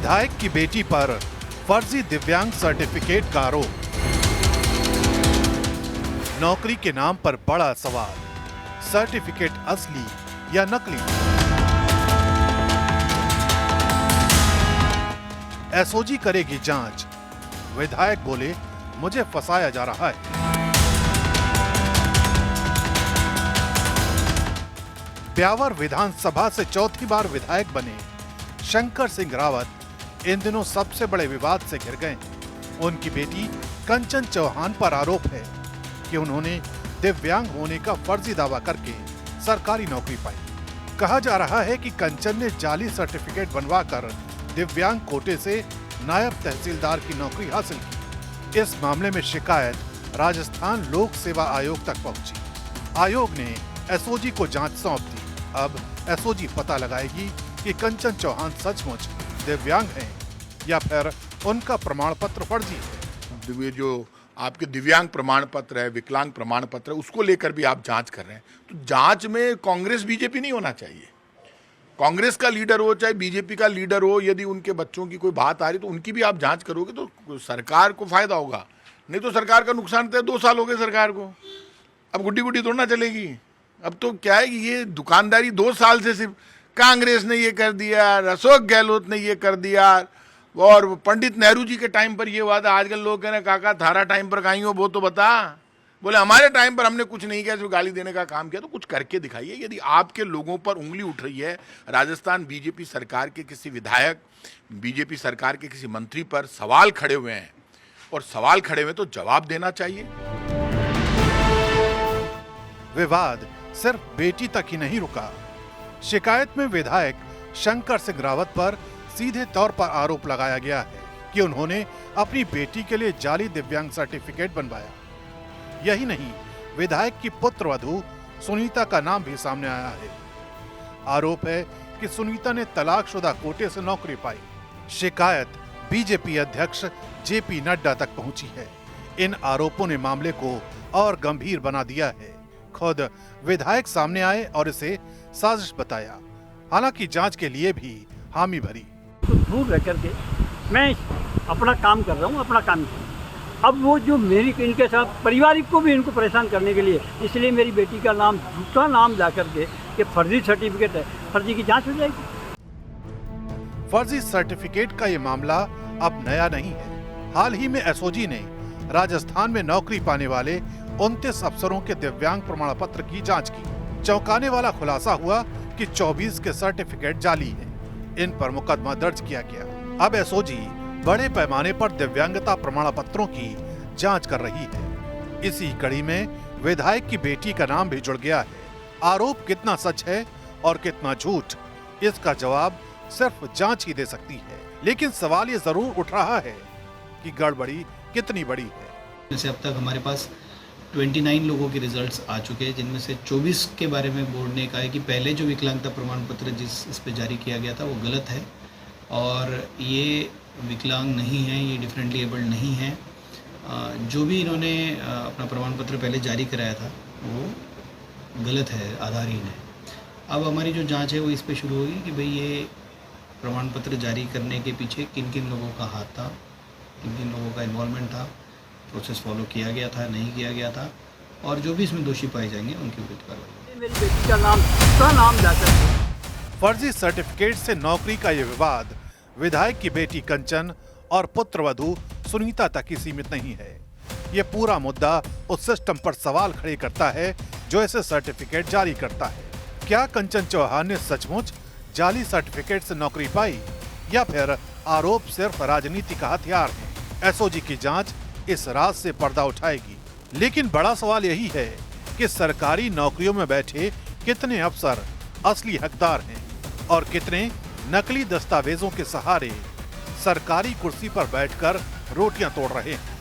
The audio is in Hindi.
विधायक की बेटी पर फर्जी दिव्यांग सर्टिफिकेट का आरोप। नौकरी के नाम पर बड़ा सवाल, सर्टिफिकेट असली या नकली? एसओजी करेगी जांच। विधायक बोले, मुझे फंसाया जा रहा है। ब्यावर विधानसभा से चौथी बार विधायक बने शंकर सिंह रावत इन दिनों सबसे बड़े विवाद से घिर गए। उनकी बेटी कंचन चौहान पर आरोप है कि उन्होंने दिव्यांग होने का फर्जी दावा करके सरकारी नौकरी पाई। कहा जा रहा है कि कंचन ने जाली सर्टिफिकेट बनवाकर दिव्यांग कोटे से नायब तहसीलदार की नौकरी हासिल की। इस मामले में शिकायत राजस्थान लोक सेवा आयोग तक पहुंची। आयोग ने एसओजी को जांच सौंप दी। अब एसओजी पता लगाएगी कि कंचन चौहान सचमुच दिव्यांग हैं या फिर उनका प्रमाण पत्र फर्जी है। ये जो आपके दिव्यांग प्रमाण पत्र है, विकलांग प्रमाण पत्र है, उसको लेकर भी आप जांच कर रहे हैं, तो जांच में कांग्रेस बीजेपी नहीं होना चाहिए। कांग्रेस का लीडर हो चाहे बीजेपी का लीडर हो, यदि उनके बच्चों की कोई बात आ रही तो उनकी भी आप जांच करोगे तो सरकार को फायदा होगा, नहीं तो सरकार का नुकसान तो 2 साल हो गए सरकार को। अब गुड्डी गुड्डी तोड़ना चलेगी। अब तो क्या है कि ये दुकानदारी 2 साल से सिर्फ कांग्रेस ने ये कर दिया, अशोक गहलोत ने ये कर दिया, और पंडित नेहरू जी के टाइम पर ये हुआ था। आजकल लोग कह रहे हैं काका थारा टाइम पर कहीं हो वो तो बता। बोले हमारे टाइम पर हमने कुछ नहीं किया, सिर्फ गाली देने का काम किया। तो कुछ करके दिखाइए। यदि आपके लोगों पर उंगली उठ रही है, राजस्थान बीजेपी सरकार के किसी विधायक, बीजेपी सरकार के किसी मंत्री पर सवाल खड़े हुए हैं और सवाल खड़े हुए तो जवाब देना चाहिए। विवाद सिर्फ बेटी तक ही नहीं रुका। शिकायत में विधायक शंकर सिंह रावत पर सीधे तौर पर आरोप लगाया गया है कि उन्होंने अपनी बेटी के लिए जाली दिव्यांग सर्टिफिकेट बनवाया। यही नहीं, विधायक की पुत्रवधू सुनीता का नाम भी सामने आया है। आरोप है कि सुनीता ने तलाकशुदा कोटे से नौकरी पाई। शिकायत बीजेपी अध्यक्ष जेपी नड्डा तक पहुंची है। इन आरोपों ने मामले को और गंभीर बना दिया है। खुद विधायक सामने आए और इसे साजिश बताया। हालांकि जांच के लिए भी हामी भरी। तो दूर रह करके मैं अपना काम कर रहा हूँ, अपना काम कर रहा हूँ। अब वो जो मेरी इनके साथ पारिवारिक को भी इनको परेशान करने के लिए, इसलिए मेरी बेटी का नाम, दूसरा नाम ला करके कि फर्जी सर्टिफिकेट है, फर्जी की जांच हो जाएगी। फर्जी सर्टिफिकेट का ये मामला अब नया नहीं है। हाल ही में एसओजी ने राजस्थान में नौकरी पाने वाले 29 अफसरों के दिव्यांग प्रमाण पत्र की जांच की। चौंकाने वाला खुलासा हुआ कि 24 के सर्टिफिकेट जाली हैं। इन पर मुकदमा दर्ज किया गया। अब एसओजी बड़े पैमाने पर दिव्यांगता प्रमाण पत्रों की जांच कर रही है। इसी कड़ी में विधायक की बेटी का नाम भी जुड़ गया है। आरोप कितना सच है और कितना झूठ, इसका जवाब सिर्फ जांच ही दे सकती है। लेकिन सवाल ये जरूर उठ रहा है कि गड़बड़ी कितनी बड़ी है। जैसे अब तक हमारे पास 29 लोगों के रिजल्ट्स आ चुके हैं, जिनमें से 24 के बारे में बोर्ड ने कहा है कि पहले जो विकलांगता प्रमाण पत्र इस पे जारी किया गया था वो गलत है और ये विकलांग नहीं है, ये डिफरेंटली एबल्ड नहीं है। जो भी इन्होंने अपना प्रमाण पत्र पहले जारी कराया था वो गलत है, आधारहीन है। अब हमारी जो जांच है वो इस पे शुरू होगी कि भाई ये प्रमाण पत्र जारी करने के पीछे किन किन लोगों का हाथ था, किन किन लोगों का इन्वॉल्वमेंट था, प्रोसेस फॉलो किया गया था, नहीं किया गया था, और जो भी इसमें दोषी पाए जाएंगे उनके विरुद्ध कार्रवाई। मेरी बेटी का नाम, दूसरा नाम लाकर फर्जी सर्टिफिकेट से नौकरी का ये विवाद विधायक की बेटी कंचन और पुत्रवधू सुनीता तक ही सीमित नहीं है। ये पूरा मुद्दा उस सिस्टम पर सवाल खड़े करता है जो ऐसे सर्टिफिकेट जारी करता है। क्या कंचन चौहान ने सचमुच जाली सर्टिफिकेट से नौकरी पाई या फिर आरोप सिर्फ राजनीति का हथियार है? एसओजी की जांच इस राज से पर्दा उठाएगी। लेकिन बड़ा सवाल यही है कि सरकारी नौकरियों में बैठे कितने अफसर असली हकदार हैं और कितने नकली दस्तावेजों के सहारे सरकारी कुर्सी पर बैठकर रोटियां तोड़ रहे हैं।